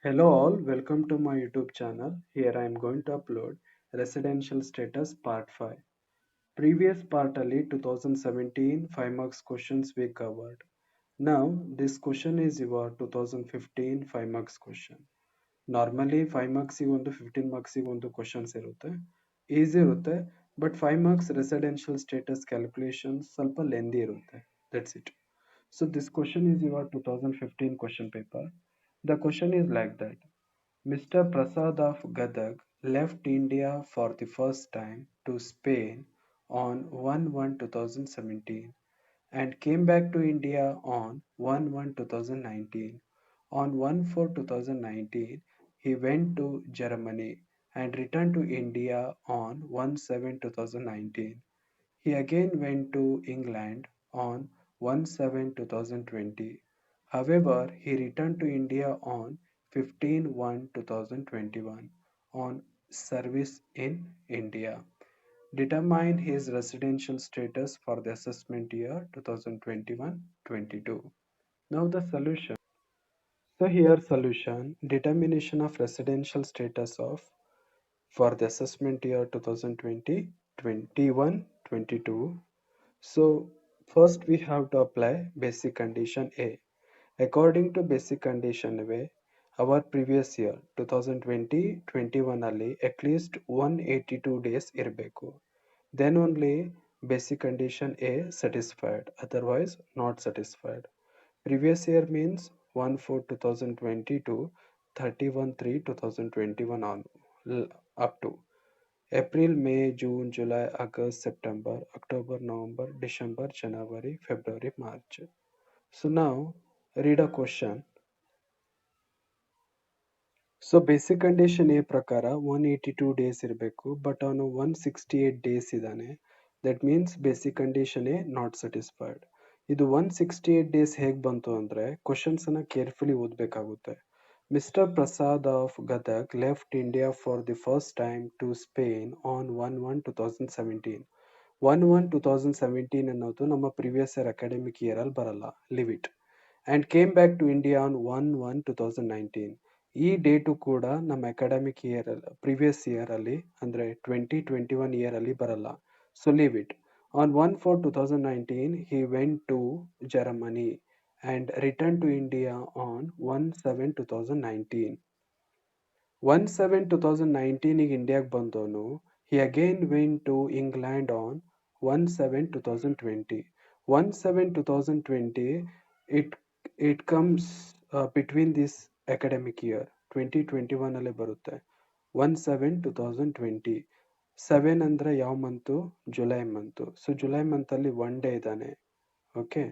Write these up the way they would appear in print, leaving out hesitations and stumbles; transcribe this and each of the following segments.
Hello all, welcome to my YouTube channel. Here I am going to upload residential status part 5. Previous part ali 2017 5 marks questions we covered. Now this question is your 2015 5 marks question. Normally 5 marks ಗೆ ಒಂದು 15 marks ಗೆ ಒಂದು questions ಇರುತ್ತೆ. Easy ಇರುತ್ತೆ but 5 marks residential status calculation ಸ್ವಲ್ಪ lengthy ಇರುತ್ತೆ. That's it. So this question is your 2015 question paper. The question is like that. Mr. Prasad of Gadag left India for the first time to Spain on 1/1/2017 and came back to India on 1/1/2019. On 1/4/2019, he went to Germany and returned to India on 1/7/2019. He again went to England on 1/7/2020. However, he returned to India on 15/1/2021 on service in India. Determine his residential status for the assessment year 2021-22. Now the solution. So here solution, determination of residential status of for the assessment year 2020, 21, 22. So first we have to apply basic condition A. According to basic condition A, our previous year 2020-21 ಅಲ್ಲಿ at least 182 days ಇರಬೇಕು. Then only basic condition A satisfied, otherwise not satisfied. Previous year means 1/4/2020 to 31/3/2021 on up to April, May, June, July, August, September, October, November, December, January, February, March. So now read a question. So basic condition A ಪ್ರಕಾರ 182 days ಇರಬೇಕು but ಅವನು 168 days ಇದ್ದಾನೆ. That means basic condition A not satisfied. ಇದು 168 days ಹೇಗೆ ಬಂತು ಅಂದರೆ questions ಅನ್ನ carefully ಓದಬೇಕಾಗುತ್ತೆ. Mr. Prasad of Gadag left India for the first time to Spain on 1/1/2017. 1/1/2017 ಅನ್ನೋದು ನಮ್ಮ ಪ್ರೀವಿಯಸ್ ಇಯರ್ ಅಕಾಡೆಮಿಕ್ ಇಯರ್ ಅಲ್ಲಿ ಬರಲ್ಲ, leave it. And came back to India on 1/1/2019. ಈ ಡೇಟು ಕೂಡ ನಮ್ಮ ಅಕಾಡೆಮಿಕ್ ಇಯರ್ ಪ್ರೀವಿಯಸ್ ಇಯರ್ ಅಲ್ಲಿ ಅಂದ್ರೆ 2021 year ಅಲ್ಲಿ ಬರಲ್ಲ. So leave it. On 1/4/2019 he went to Germany and returned to India on 1/7/2019. 1/7/2019 ಗೆ ಇಂಡಿಯಾಗೆ ಬಂದವನು he again went to England on 1/7/2020. 1/7/2020 it it comes between this academic year 2021 ಅಲ್ಲೇ ಬರುತ್ತೆ. 1/7/2020. 7 ಅಂದ್ರೆ ಯಾವ month? July month. So July month ಅಲ್ಲಿ 1 day ಇದ್ದಾನೆ. Okay,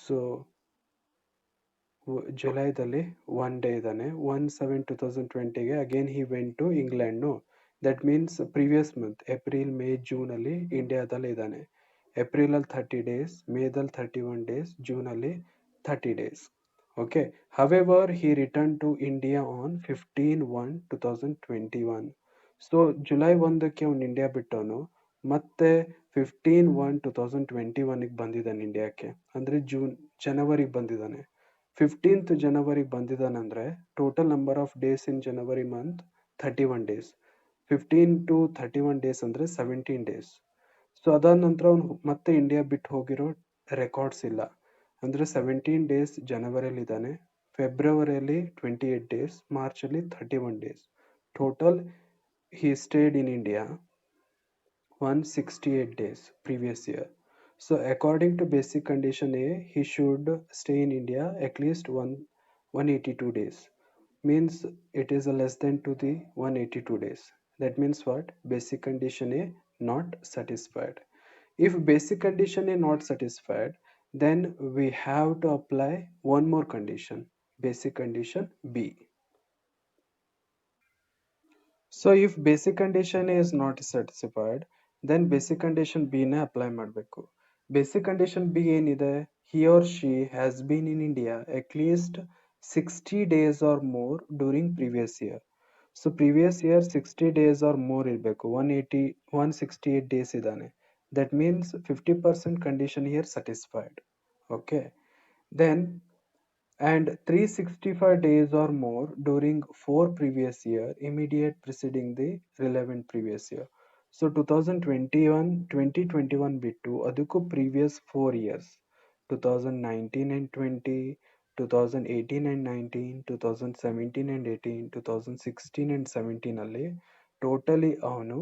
so ಜುಲೈದಲ್ಲಿ 1 day ಇದ್ದಾನೆ. 1/7/2020ಗೆ again he went to England. That means previous month April, May, June ಅಲ್ಲಿ ಇಂಡಿಯಾದಲ್ಲಿ ಇದ್ದಾನೆ. ಏಪ್ರಿಲ್ ಅಲ್ಲಿ 30 days, ಮೇದಲ್ಲಿ 31 days, ಜೂನ್ ಅಲ್ಲಿ 30 days. Okay. However, he returned to India on 15/1/2021. So July 1ಕ್ಕೆ ಅವನು ಇಂಡಿಯಾ ಬಿಟ್ಟವನು ಮತ್ತೆ 15/1/2021 ಬಂದಿದ್ದಾನೆ ಇಂಡಿಯಾಕ್ಕೆ. ಅಂದ್ರೆ ಜನವರಿಗೆ ಬಂದಿದ್ದಾನೆ. 15th ಜನವರಿಗೆ ಬಂದಿದ್ದಾನಂದ್ರೆ total number of days in January month 31 days. 15 to 31 days ಅಂದ್ರೆ 17 days. ಸೊ ಅದಾದ ನಂತರ ಅವನು ಮತ್ತೆ ಇಂಡಿಯಾ ಬಿಟ್ಟು ಹೋಗಿರೋ ರೆಕಾರ್ಡ್ಸ್ ಇಲ್ಲ. ಅಂದ್ರೆ 17 days ಜನವರಿಯಲ್ಲಿ ಇದ್ದಾನೆ, ಫೆಬ್ರವರಿಯಲ್ಲಿ 28 days, ಮಾರ್ಚಲ್ಲಿ 31 days. Total he stayed in India 168 days previous year. So according to basic condition A, he should stay in India at least 182 days. Means it is less than to the 182 days. That means what? Basic condition A not satisfied. If basic condition A not satisfied, then we have to apply one more condition, basic condition B. So if basic condition A is not satisfied, then basic condition B ನ apply ಮಾಡಬೇಕು. Basic condition B ಏನಿದೆ? He or she has been in India at least 60 days or more during previous year. So previous year 60 days or more ಇರಬೇಕು. 168 days ಇದ್ದಾನೆ. That means 50% condition here satisfied. Okay. Then and 365 days or more during 4 previous year immediate preceding the relevant previous year. So 2021 2021 ಬಿಟ್ಟು ಅದಕ್ಕೂ previous 4 years 2019 and 20, 2018 and 19, 2017 and 18, 2016 and 17 ಅಲ್ಲಿ totally ಅವನು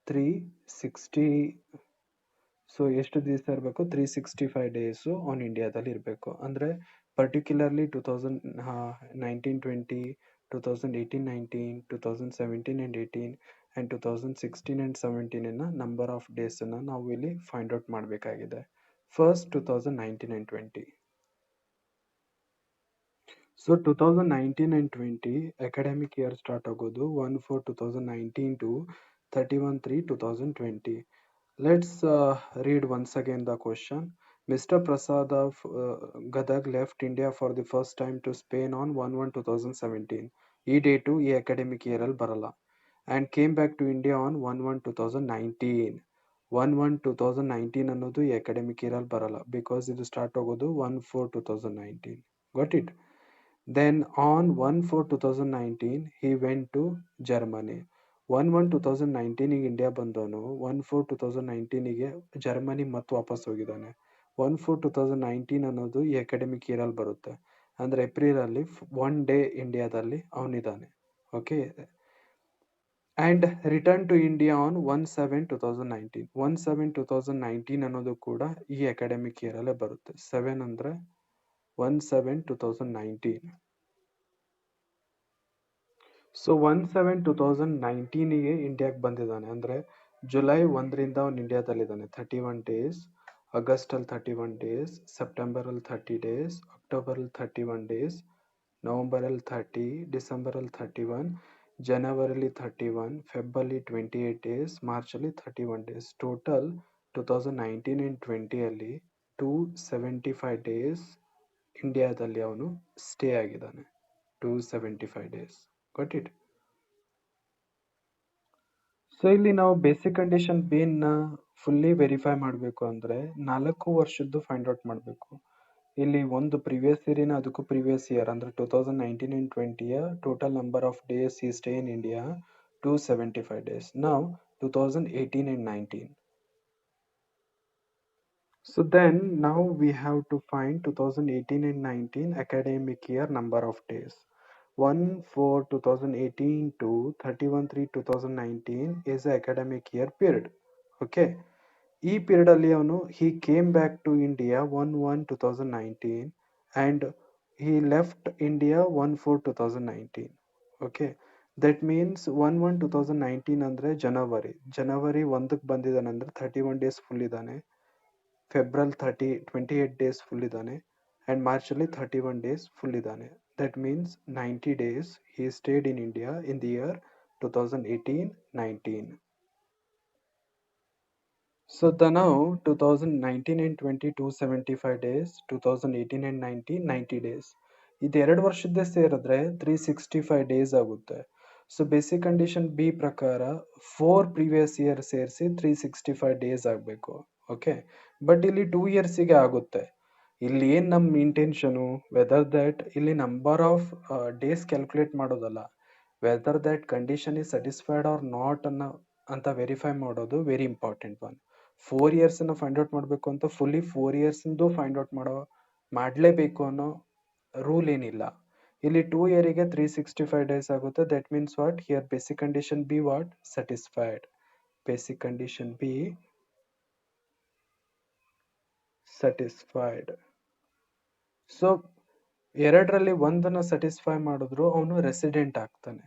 360 so ಎಷ್ಟು ದಿವಸ ಇರಬೇಕು 365 days ಅವನು ಇಂಡಿಯಾದಲ್ಲಿ ಇರಬೇಕು ಅಂದರೆ ಪರ್ಟಿಕ್ಯುಲರ್ಲಿ 2019-20 2018-19 2017-18 ಆ್ಯಂಡ್ 2016-17 ನಂಬರ್ ಆಫ್ ಡೇಸನ್ನು ನಾವು ಇಲ್ಲಿ ಫೈಂಡ್ ಔಟ್ ಮಾಡಬೇಕಾಗಿದೆ. First 2019 and 20. So 2019 and 20 academic year start ಆಗೋದು 1/4/2019 to 31/3/2020. Let's read once again the question. Mr. Prasad of Gadag left India for the first time to Spain on 1/1/2017. ಈ date ಈ academic ಇಯರಲ್ಲಿ ಬರಲ್ಲ. And came back to India on 1/1/2019. 1/1/2019 ಅನ್ನೋದು ಈ academic ಇಯರಲ್ಲಿ ಬರಲ್ಲ because ಇದು ಸ್ಟಾರ್ಟ್ ಆಗೋದು 1/4/2019. Got it? Then on 1/4/2019 he went to Germany. 1/1/2019 India ಬಂದವನು 1/4/2019 ಜರ್ಮನಿ ಮತ್ತೆ ವಾಪಸ್ ಹೋಗಿದ್ದಾನೆ. 1/4/2019 ಅನ್ನೋದು ಈ ಅಕಾಡೆಮಿಕ್ ಇಯರಲ್ಲಿ ಬರುತ್ತೆ ಅಂದರೆ ಏಪ್ರಿಲಲ್ಲಿ 1 ಡೇ ಇಂಡಿಯಾದಲ್ಲಿ ಅವನಿದ್ದಾನೆ. Okay, and return to India on 1/7/2019. 1/7/2019 ಅನ್ನೋದು ಕೂಡ ಈ ಅಕಾಡೆಮಿಕ್ ಇಯರಲ್ಲೇ ಬರುತ್ತೆ. 7 ಅಂದರೆ 1/7/2019. ಸೊ 1/7/2019 ಇಂಡಿಯಾಗೆ ಬಂದಿದ್ದಾನೆ ಅಂದರೆ ಜುಲೈ 1ರಿಂದ ಅವನು ಇಂಡಿಯಾದಲ್ಲಿದ್ದಾನೆ. 31 ಡೇಸ್, ಆಗಸ್ಟಲ್ಲಿ 31 ಡೇಸ್, ಸೆಪ್ಟೆಂಬರಲ್ಲಿ 30 ಡೇಸ್, ಅಕ್ಟೋಬರಲ್ಲಿ 31 ಡೇಸ್, ನವಂಬರಲ್ಲಿ 30, ಡಿಸೆಂಬರಲ್ಲಿ 31, ಜನವರಿಲಿ 31, ಫೆಬ್ಬಲ್ಲಿ 28 ಡೇಸ್, ಮಾರ್ಚಲ್ಲಿ 31 ಡೇಸ್. ಟೋಟಲ್ 2019 and 20 275 ಡೇಸ್ ಇಂಡಿಯಾದಲ್ಲಿ ಅವನು ಸ್ಟೇ ಆಗಿದ್ದಾನೆ. 275 ಡೇಸ್. Got it? ಸೊ ಇಲ್ಲಿ ನಾವು ಬೇಸಿಕ್ ಕಂಡೀಷನ್ ಬೇನ್ನ ಫುಲ್ಲಿ ವೆರಿಫೈ ಮಾಡಬೇಕು ಅಂದರೆ 4 ವರ್ಷದ್ದು ಫೈಂಡ್ ಔಟ್ ಮಾಡಬೇಕು. ಇಲ್ಲಿ ಒಂದು ಪ್ರಿವಿಯಸ್ ಇಯರಿನ ಅದಕ್ಕೂ ಪ್ರಿವಿಯಸ್ ಇಯರ್ ಅಂದರೆ 2019 and 20 total number of days ಈ ಸ್ಟೇ ಇನ್ ಇಂಡಿಯಾ 275 ಡೇಸ್. ನಾವು 2018 and 19. So then now we have to find 2018 and 19 academic year number of days. 1/4/2018 to 31/3/2019 is the academic year period. Okay. ಈ period ಅಲ್ಲಿ ಅವನು he came back to India 1/1/2019 and he left India 1/4/2019. Okay. That means 1/1/2019 ಅಂದರೆ ಜನವರಿ 1ಕ್ಕೆ ಬಂದಿದ್ದಾನೆ ಅಂದರೆ 31 days full ಇದ್ದಾನೆ. Febrile 28 days full ಇದ್ದಾನೆ and ಮಾರ್ಚಲ್ಲಿ 31 days full ಇದ್ದಾನೆ. That means 90 days he stayed in India in the year 2018-19. So the now 2019 and 20 275 days, 2018 and 19 90 days. ಇದು 2 ವರ್ಷದ್ದೇ ಸೇರಿದ್ರೆ 365 days ಆಗುತ್ತೆ. ಸೊ ಬೇಸಿಕ್ ಕಂಡೀಷನ್ ಬಿ ಪ್ರಕಾರ 4 ಪ್ರೀವಿಯಸ್ ಇಯರ್ ಸೇರಿಸಿ 365 days ಆಗಬೇಕು. Okay, but ಇಲ್ಲಿ 2 ಇಯರ್ಸಿಗೆ ಆಗುತ್ತೆ. ಇಲ್ಲಿ ಏನು ನಮ್ಮ ಇಂಟೆನ್ಷನು ವೆದರ್ ದ್ಯಾಟ್ ಇಲ್ಲಿ ನಂಬರ್ ಆಫ್ ಡೇಸ್ ಕ್ಯಾಲ್ಕುಲೇಟ್ ಮಾಡೋದಲ್ಲ, whether that condition is satisfied or not ಅಂತ ವೆರಿಫೈ ಮಾಡೋದು ವೆರಿ ಇಂಪಾರ್ಟೆಂಟ್ ಒನ್. 4 ಇಯರ್ಸನ್ನು ಫೈಂಡ್ ಔಟ್ ಮಾಡಬೇಕು ಅಂತ ಫುಲ್ಲಿ 4 ಇಯರ್ಸಿಂದು ಫೈಂಡ್ ಔಟ್ ಮಾಡಲೇಬೇಕು ಅನ್ನೋ ರೂಲ್ ಏನಿಲ್ಲ. ಇಲ್ಲಿ 2 ಇಯರಿಗೆ 365 ಡೇಸ್ ಆಗುತ್ತೆ. That means what here basic condition B what satisfied. Basic condition B satisfied. So ಎರಡರಲ್ಲಿ ಒಂದನ್ನು ಸ್ಯಾಟಿಸ್ಫೈ ಮಾಡಿದ್ರು ಅವನು ರೆಸಿಡೆಂಟ್ ಆಗ್ತಾನೆ.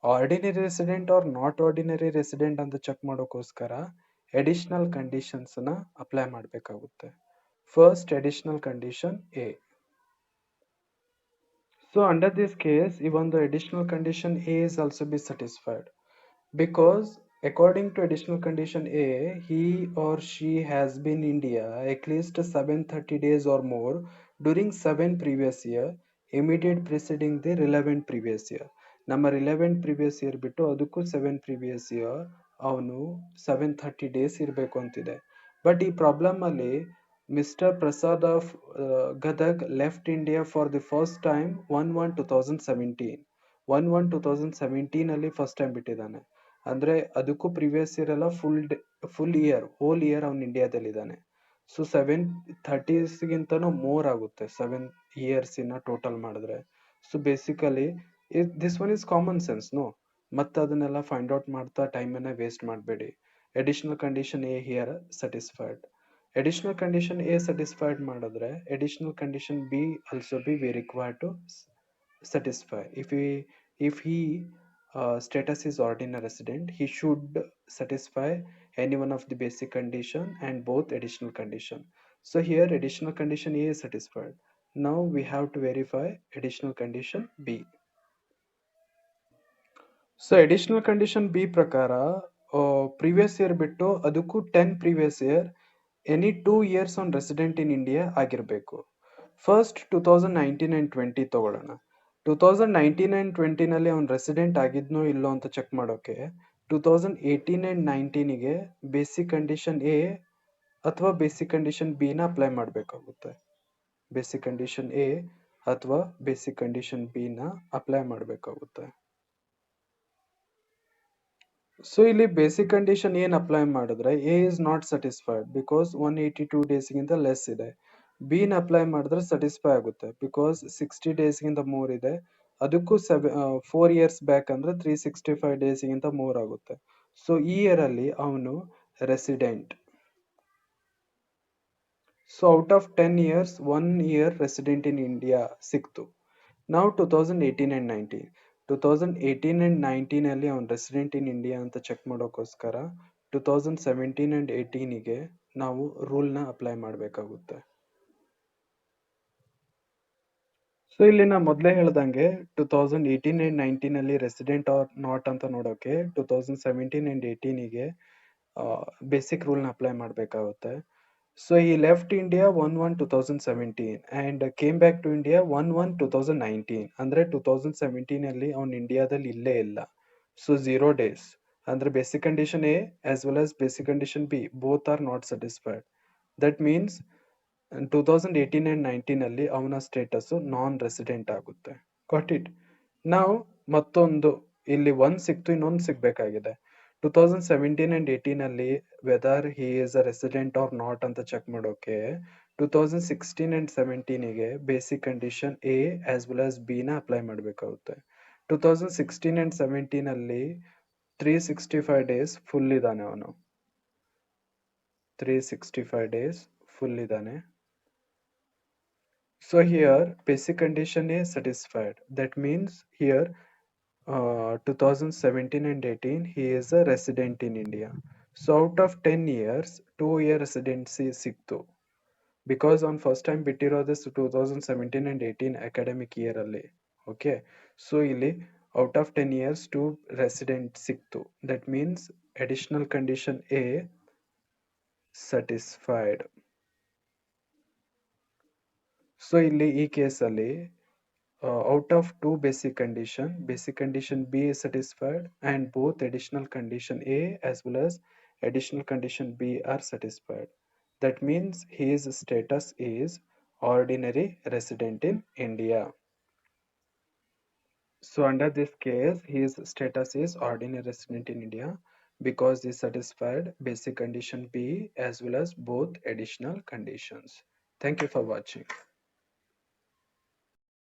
Ordinary resident or not ordinary resident ಅಂತ ಚೆಕ್ ಮಾಡೋಕ್ಕೋಸ್ಕರ ಅಡಿಷನಲ್ ಕಂಡೀಷನ್ಸ್ನ ಅಪ್ಲೈ ಮಾಡಬೇಕಾಗುತ್ತೆ. First additional condition A. So under this case even the additional condition A is also be satisfied because according to additional condition A, he or she has been in India at least 730 days or more during 7 previous year immediate preceding the relevant previous year. ನಮ್ಮ relevant previous year ಬಿಟ್ಟು ಅದಕ್ಕೂ 7 previous year ಅವನು 730 days ಇರಬೇಕು ಅಂತಿದೆ. But ಈ problem ಅಲ್ಲಿ Mr. Prasad of Gadag left India for the first time 1/1/2017. 1/1/2017 ಅಲ್ಲಿ first time ಬಿಟ್ಟಿದ್ದಾನೆ. ಅಂದ್ರೆ ಅದಕ್ಕೂ ಪ್ರಿವಿಯಸ್ ಇಯರ್ ಎಲ್ಲ ಫುಲ್ ಇಯರ್ ಹೋಲ್ ಇಯರ್ ಅವ್ನು ಇಂಡಿಯಾದಲ್ಲಿದ್ದಾನೆ. ಸೊ 730ಗಿಂತನೂ ಮೋರ್ ಆಗುತ್ತೆ 7 years ಇನ್ನ ಟೋಟಲ್ ಮಾಡಿದ್ರೆ. So basically this one is common sense no. ಮತ್ತೆ ಅದನ್ನೆಲ್ಲ ಫೈಂಡ್ ಔಟ್ ಮಾಡ್ತಾ ಟೈಮನ್ನ ವೇಸ್ಟ್ ಮಾಡಬೇಡಿ. Additional condition A here satisfied. Additional condition A satisfied ಮಾಡಿದ್ರೆ additional condition B also be we required to satisfy. If he status is ordinary resident, he should satisfy any one of the basic condition and both additional condition. So here additional condition A is satisfied. Now we have to verify additional condition B. So additional condition B ಪ್ರಕಾರ previous year ಬಿಟ್ಟು ಅದಕ್ಕೂ 10 previous year any 2 years on resident in India ಆಗಿರಬೇಕು. First 2019 and 20 ತಗೊಳ್ಳೋಣ. 2019 and 20ನಲ್ಲಿ ಅವ್ನು resident ಆಗಿದ್ನೋ ಇಲ್ಲೋ ಅಂತ check ಮಾಡೋಕೆ 2018 and 19ಗೆ ಬೇಸಿಕ್ ಕಂಡೀಷನ್ ಎ ಅಥವಾ ಬೇಸಿಕ್ ಕಂಡೀಷನ್ ಬಿ ನ ಅಪ್ಲೈ ಮಾಡಬೇಕಾಗುತ್ತೆ. ಬೇಸಿಕ್ ಕಂಡೀಷನ್ ಎ ಅಥವಾ ಬೇಸಿಕ್ ಕಂಡೀಷನ್ ಬಿ ನ ಅಪ್ಲೈ ಮಾಡಬೇಕಾಗುತ್ತೆ. ಸೊ ಇಲ್ಲಿ ಬೇಸಿಕ್ ಕಂಡೀಷನ್ ಏನ್ ಅಪ್ಲೈ ಮಾಡಿದ್ರೆ A is not satisfied because 182 ಡೇಸ್ಗಿಂತ ಲೆಸ್ ಇದೆ. ಬಿ ನ ಅಪ್ಲೈ ಮಾಡಿದ್ರೆ ಸ್ಯಾಟಿಸ್ಫೈ ಆಗುತ್ತೆ ಬಿಕಾಸ್ 60 ಡೇಸ್ಗಿಂತ ಮೋರ್ ಇದೆ. ಅದಕ್ಕೂ 4 years ಬ್ಯಾಕ್ ಅಂದ್ರೆ 365 ಡೇಸ್ಗಿಂತ ಮೋರ್ ಆಗುತ್ತೆ. ಸೊ ಈ ಇಯರ್ ಅಲ್ಲಿ ಅವನು resident. So out of 10 years 1 year resident in India ಸಿಕ್ತು. ನಾವು 2018 and 19 2018 and 19 ಅಲ್ಲಿ ಅವ್ನು ರೆಸಿಡೆಂಟ್ ಇನ್ ಇಂಡಿಯಾ ಅಂತ ಚೆಕ್ ಮಾಡೋಕ್ಕೋಸ್ಕರ 2017 and 18ಗೆ ನಾವು ರೂಲ್ನ ಅಪ್ಲೈ ಮಾಡಬೇಕಾಗುತ್ತೆ. ಸೊ ಇಲ್ಲಿ ನಾ ಮೊದಲೇ ಹೇಳ್ದಂಗೆ 2018 and 19 ಅಲ್ಲಿ ರೆಸಿಡೆಂಟ್ ಆರ್ ನಾಟ್ ಅಂತ ನೋಡೋಕೆ 2017 and 18ಗೆ ಬೇಸಿಕ್ ರೂಲ್ನ ಅಪ್ಲೈ ಮಾಡಬೇಕಾಗುತ್ತೆ. So he left India 1/1/2017 and came back to India 1/1/2019. ಅಂದ್ರೆ 2017 ಅಲ್ಲಿ ಅವನು ಇಂಡಿಯಾದಲ್ಲಿ ಇಲ್ಲೇ ಇಲ್ಲ. So 0 days. ಅಂದ್ರೆ basic condition A as well as basic condition B both are not satisfied. That means 2018 and 19 ಅಲ್ಲಿ ಅವನ ಸ್ಟೇಟಸ್ ನಾನ್ ರೆಸಿಡೆಂಟ್ ಆಗುತ್ತೆ. Got it. ನಾವು ಮತ್ತೊಂದು ಇಲ್ಲಿ ಒಂದ್ ಸಿಕ್ತು, ಇನ್ನೊಂದು ಸಿಗ್ಬೇಕಾಗಿದೆ. 2017 and 18 ಅಲ್ಲಿ whether he is a resident or not ಅಂತ ಚೆಕ್ ಮಾಡೋಕೆ 2016 and 17ಗೆ basic condition A as well as B ನ ಅಪ್ಲೈ ಮಾಡಬೇಕಾಗುತ್ತೆ. 2016 and 17 ಅಲ್ಲಿ 365 ಡೇಸ್ ಫುಲ್ ಇದ್ದಾನೆ ಅವನು. 365 ಡೇಸ್ ಫುಲ್ ಇದ್ದಾನೆ. So here basic condition A satisfied. That means here 2017 and 18 he is a resident in India. So out of 10 years 2 year residency ಸಿಕ್ತು because ಅವ್ನು first time ಬಿಟ್ಟಿರೋದು 2017 and 18 academic year ಅಲ್ಲಿ. Okay, so ಇಲ್ಲಿ out of 10 years 2 resident ಸಿಕ್ತು. That means additional condition A satisfied. So ಇಲ್ಲಿ ಈ ಕೇಸಲ್ಲಿ out of 2 basic condition B is satisfied and both additional condition A as well as additional condition B are satisfied. That means his status is ordinary resident in India. So under this case his status is ordinary resident in India because he satisfied basic condition B as well as both additional conditions. Thank you for watching.